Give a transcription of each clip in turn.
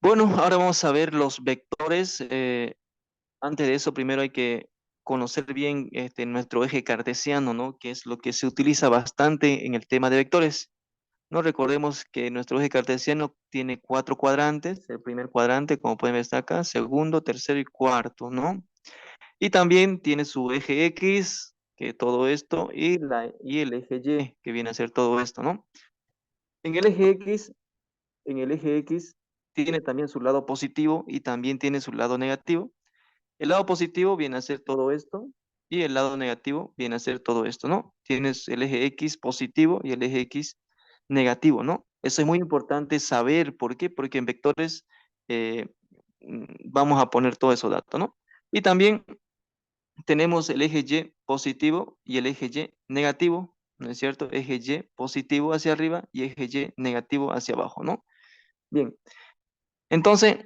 Bueno, ahora vamos a ver los vectores. Antes de eso, primero hay que conocer bien nuestro eje cartesiano, ¿no? Que es lo que se utiliza bastante en el tema de vectores. No recordemos que nuestro eje cartesiano tiene cuatro cuadrantes. El primer cuadrante, como pueden ver, está acá, segundo, tercero y cuarto, ¿no? Y también tiene su eje X, que todo esto, y el eje Y, que viene a ser todo esto, ¿no? En el eje X en el eje X tiene también su lado positivo y también tiene su lado negativo. El lado positivo viene a ser todo esto y el lado negativo viene a ser todo esto, ¿no? Tienes el eje X positivo y el eje X negativo, ¿no? Eso es muy importante saber. ¿Por qué? Porque en vectores eh, vamos a poner todos esos datos, ¿no? Y también tenemos el eje Y positivo y el eje Y negativo, ¿no es cierto? Eje Y positivo hacia arriba y eje Y negativo hacia abajo, ¿no? Bien, entonces,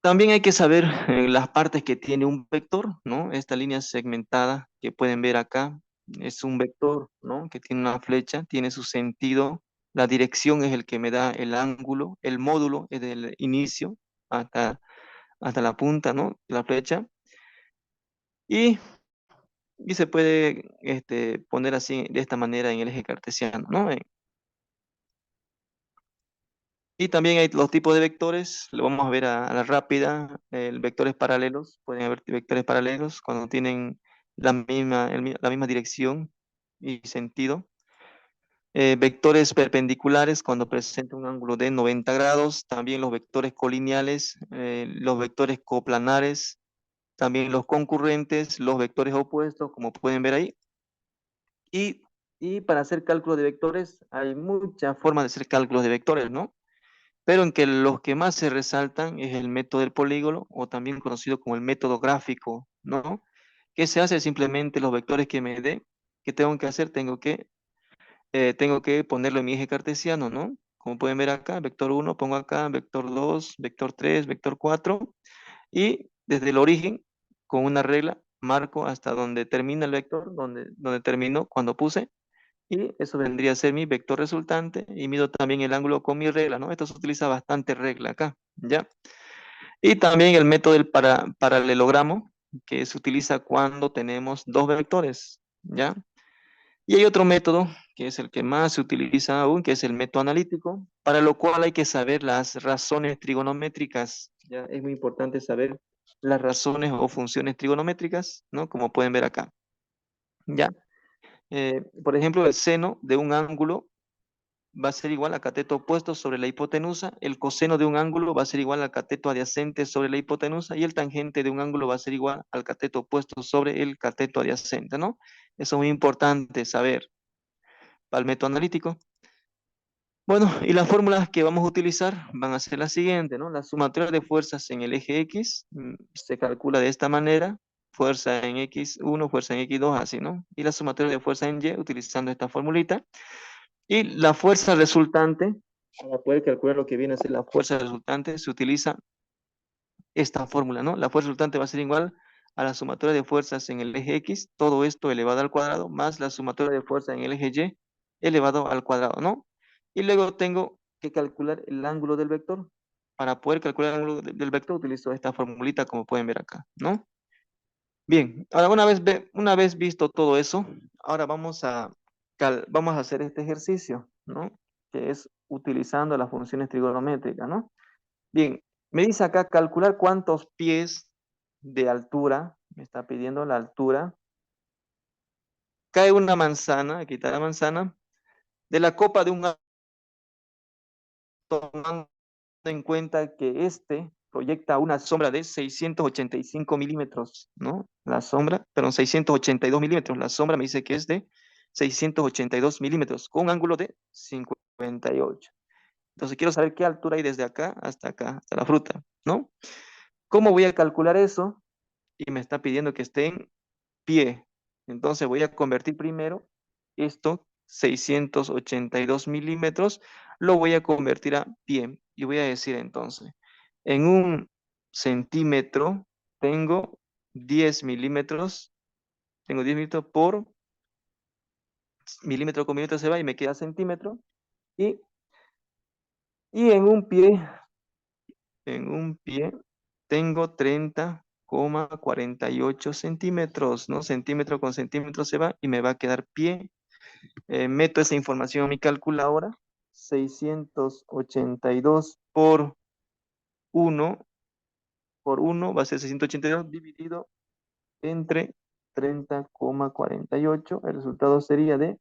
también hay que saber las partes que tiene un vector, ¿no? Esta línea segmentada que pueden ver acá es un vector, ¿no? Que tiene una flecha, tiene su sentido, la dirección es el que me da el ángulo, el módulo es del inicio hasta, hasta la punta, ¿no? La flecha. Y, y se puede poner así, de esta manera en el eje cartesiano, ¿no? Y también hay los tipos de vectores, lo vamos a ver a la rápida, vectores paralelos, pueden haber vectores paralelos cuando tienen la misma dirección y sentido. Vectores perpendiculares cuando presenta un ángulo de 90 grados, también los vectores colineales, los vectores coplanares, también los concurrentes, los vectores opuestos, como pueden ver ahí. Y, y para hacer cálculo de vectores, hay muchas formas de hacer cálculos de vectores, ¿no? Pero en que los que más se resaltan es el método del polígono o también conocido como el método gráfico, ¿no? Que se hace simplemente los vectores que me dé, que tengo que hacer, tengo que ponerlo en mi eje cartesiano, ¿no? Como pueden ver acá, vector uno pongo acá, vector 2 vector 3 vector 4 y desde el origen, con una regla, marco hasta donde termina el vector, donde terminó cuando puse y eso vendría a ser mi vector resultante y mido también el ángulo con mi regla, ¿no? Esto se utiliza bastante regla acá, ¿ya? Y también el método del paralelogramo, que se utiliza cuando tenemos dos vectores, ¿ya? Y hay otro método, que es el que más se utiliza aún, que es el método analítico, para lo cual hay que saber las razones trigonométricas, ¿ya? Es muy importante saber las razones o funciones trigonométricas, ¿no? Como pueden ver acá, ¿ya? Por ejemplo, el seno de un ángulo va a ser igual a cateto opuesto sobre la hipotenusa, el coseno de un ángulo va a ser igual al cateto adyacente sobre la hipotenusa y el tangente de un ángulo va a ser igual al cateto opuesto sobre el cateto adyacente, ¿no? Eso es muy importante saber para el método analítico. Bueno, y las fórmulas que vamos a utilizar van a ser las siguientes, ¿no? La sumatoria de fuerzas en el eje X se calcula de esta manera, fuerza en X1, fuerza en X2, así, ¿no? Y la sumatoria de fuerza en Y utilizando esta formulita. Y la fuerza resultante, para poder calcular lo que viene a ser la fuerza resultante, se utiliza esta fórmula, ¿no? La fuerza resultante va a ser igual a la sumatoria de fuerzas en el eje X, todo esto elevado al cuadrado, más la sumatoria de fuerza en el eje Y elevado al cuadrado, ¿no? Y luego tengo que calcular el ángulo del vector. Para poder calcular el ángulo del vector utilizo esta formulita como pueden ver acá, ¿no? Bien, ahora una vez visto todo eso, ahora vamos a hacer este ejercicio, ¿no? Que es utilizando las funciones trigonométricas, ¿no? Bien, me dice acá calcular cuántos pies de altura, me está pidiendo la altura, cae una manzana, aquí está la manzana, de la copa de un árbol, tomando en cuenta que este proyecta una sombra de 685 milímetros, ¿no? La sombra, perdón, 682 milímetros. La sombra me dice que es de 682 milímetros, con un ángulo de 58. Entonces quiero saber qué altura hay desde acá, hasta la fruta, ¿no? ¿Cómo voy a calcular eso? Y me está pidiendo que esté en pie. Entonces voy a convertir primero esto, 682 milímetros, lo voy a convertir a pie. Y voy a decir entonces, en un centímetro tengo 10 milímetros, tengo 10 milímetros por milímetro con milímetro se va y me queda centímetro. Y, y en un pie En un pie tengo 30,48 centímetros, ¿no? Centímetro con centímetro se va y me va a quedar pie. Meto esa información en mi calculadora. 682 por uno va a ser 682 dividido entre 30,48. El resultado sería de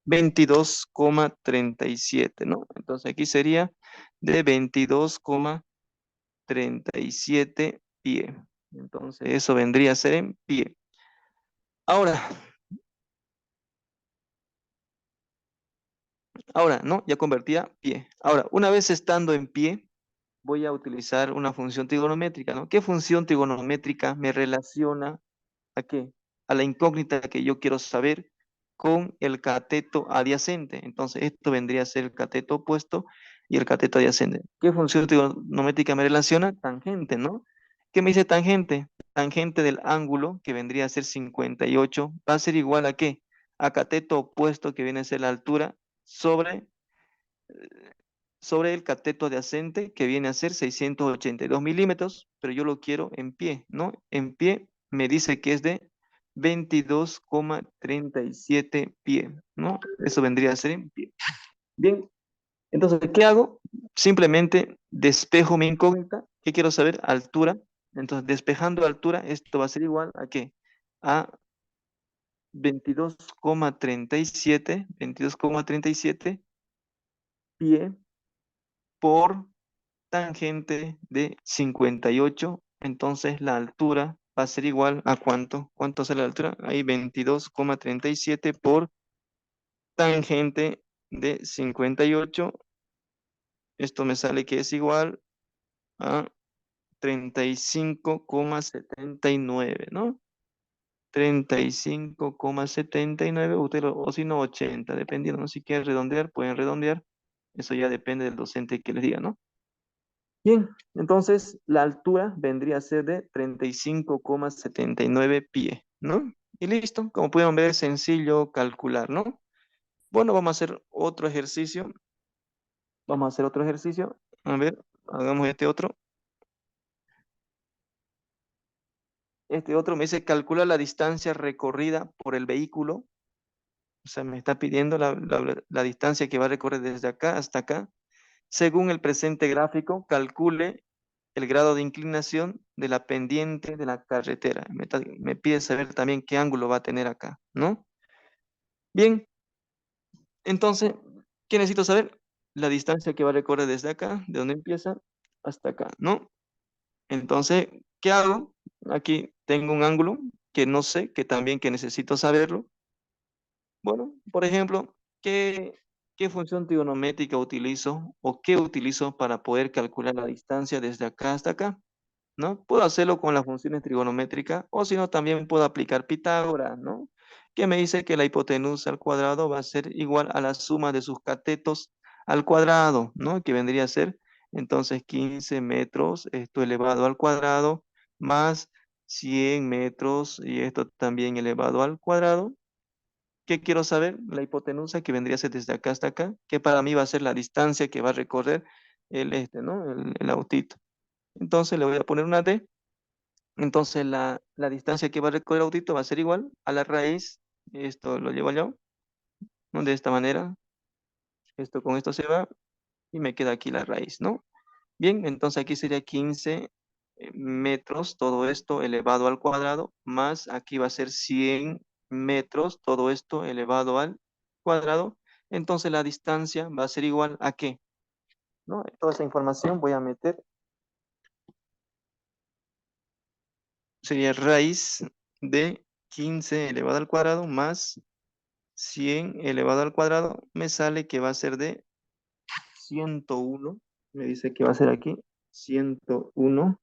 22,37, ¿no? Entonces aquí sería de 22,37 pie. Entonces eso vendría a ser en pie. Ahora, ¿no? Ya convertía pie. Ahora, una vez estando en pie, voy a utilizar una función trigonométrica, ¿no? ¿Qué función trigonométrica me relaciona a qué? A la incógnita que yo quiero saber con el cateto adyacente. Entonces, esto vendría a ser el cateto opuesto y el cateto adyacente. ¿Qué función trigonométrica me relaciona? Tangente, ¿no? ¿Qué me dice tangente? Tangente del ángulo, que vendría a ser 58, va a ser igual a qué? A cateto opuesto, que viene a ser la altura, sobre el cateto adyacente, que viene a ser 682 milímetros, pero yo lo quiero en pie, ¿no? En pie me dice que es de 22,37 pie, ¿no? Eso vendría a ser en pie. Bien, entonces, ¿qué hago? Simplemente despejo mi incógnita. ¿Qué quiero saber? Altura. Entonces, despejando altura, esto va a ser igual a ¿qué? A 22,37 pie por tangente de 58, entonces la altura va a ser igual a ¿cuánto? ¿Cuánto es la altura? Ahí 22,37 por tangente de 58. Esto me sale que es igual a 35,79, ¿no? 35,79, o si no 80, dependiendo, ¿no? Si quieren redondear, pueden redondear. Eso ya depende del docente que les diga, ¿no? Bien, entonces la altura vendría a ser de 35,79 pie, ¿no? Y listo, como pudieron ver, es sencillo calcular, ¿no? Bueno, vamos a hacer otro ejercicio. Vamos a hacer otro ejercicio. A ver, hagamos este otro. Este otro me dice calcula la distancia recorrida por el vehículo. O sea, me está pidiendo la distancia que va a recorrer desde acá hasta acá. Según el presente gráfico, calcule el grado de inclinación de la pendiente de la carretera. Me pide saber también qué ángulo va a tener acá, ¿no? Bien, entonces, ¿qué necesito saber? La distancia que va a recorrer desde acá, de donde empieza, hasta acá, ¿no? Entonces, ¿qué hago? Aquí tengo un ángulo que no sé, que necesito saberlo. Bueno, por ejemplo, ¿qué función trigonométrica utilizo o qué utilizo para poder calcular la distancia desde acá hasta acá? ¿No? Puedo hacerlo con las funciones trigonométricas o si no, también puedo aplicar Pitágoras, ¿no? Que me dice que la hipotenusa al cuadrado va a ser igual a la suma de sus catetos al cuadrado, ¿no? Que vendría a ser entonces 15 metros, esto elevado al cuadrado, más 100 metros y esto también elevado al cuadrado. ¿Qué quiero saber? La hipotenusa, que vendría a ser desde acá hasta acá, que para mí va a ser la distancia que va a recorrer ¿no? El autito. Entonces le voy a poner una D. Entonces la distancia que va a recorrer el autito va a ser igual a la raíz. Esto lo llevo yo, ¿no? De esta manera. Esto con esto se va y me queda aquí la raíz, ¿no? Bien, entonces aquí sería 15 metros, todo esto elevado al cuadrado, más aquí va a ser 100 metros, todo esto elevado al cuadrado. Entonces la distancia va a ser igual a ¿qué? ¿No? Toda esa información voy a meter, sería raíz de 15 elevado al cuadrado más 100 elevado al cuadrado, me sale que va a ser de 101. Me dice que va a ser aquí 101,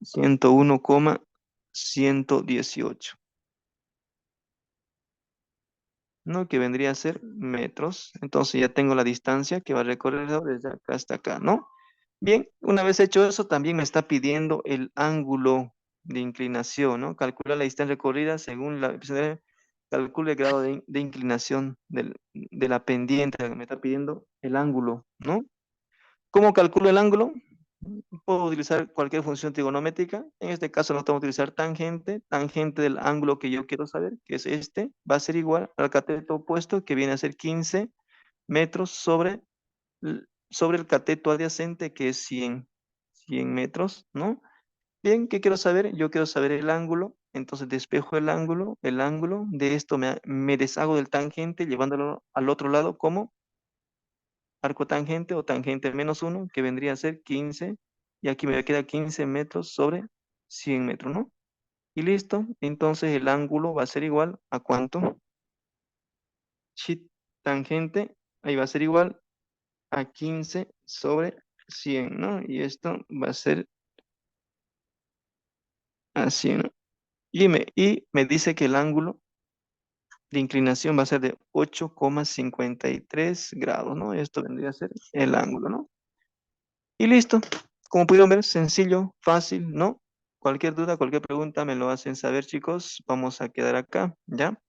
101,118, ¿no? Que vendría a ser metros. Entonces ya tengo la distancia que va a recorrer desde acá hasta acá, ¿no? Bien, una vez hecho eso, también me está pidiendo el ángulo de inclinación, ¿no? Calcula la distancia recorrida según calcula el grado de inclinación de la pendiente. Me está pidiendo el ángulo, ¿no? ¿Cómo calculo el ángulo? Puedo utilizar cualquier función trigonométrica. En este caso no tengo que utilizar tangente. Tangente del ángulo que yo quiero saber, que es este, va a ser igual al cateto opuesto, que viene a ser 15 metros sobre el cateto adyacente, que es 100 metros, ¿no? Bien, ¿qué quiero saber? Yo quiero saber el ángulo. Entonces despejo el ángulo. De esto me deshago del tangente, llevándolo al otro lado como arco tangente o tangente -1, que vendría a ser 15, y aquí me queda 15 metros sobre 100 metros, ¿no? Y listo, entonces el ángulo va a ser igual a ¿cuánto? Si tangente, ahí va a ser igual a 15 sobre 100, ¿no? Y esto va a ser a 100, ¿no? Y me dice que el ángulo de inclinación va a ser de 8,53 grados, ¿no? Esto vendría a ser el ángulo, ¿no? Y listo. Como pudieron ver, sencillo, fácil, ¿no? Cualquier duda, cualquier pregunta me lo hacen saber, chicos. Vamos a quedar acá, ¿ya?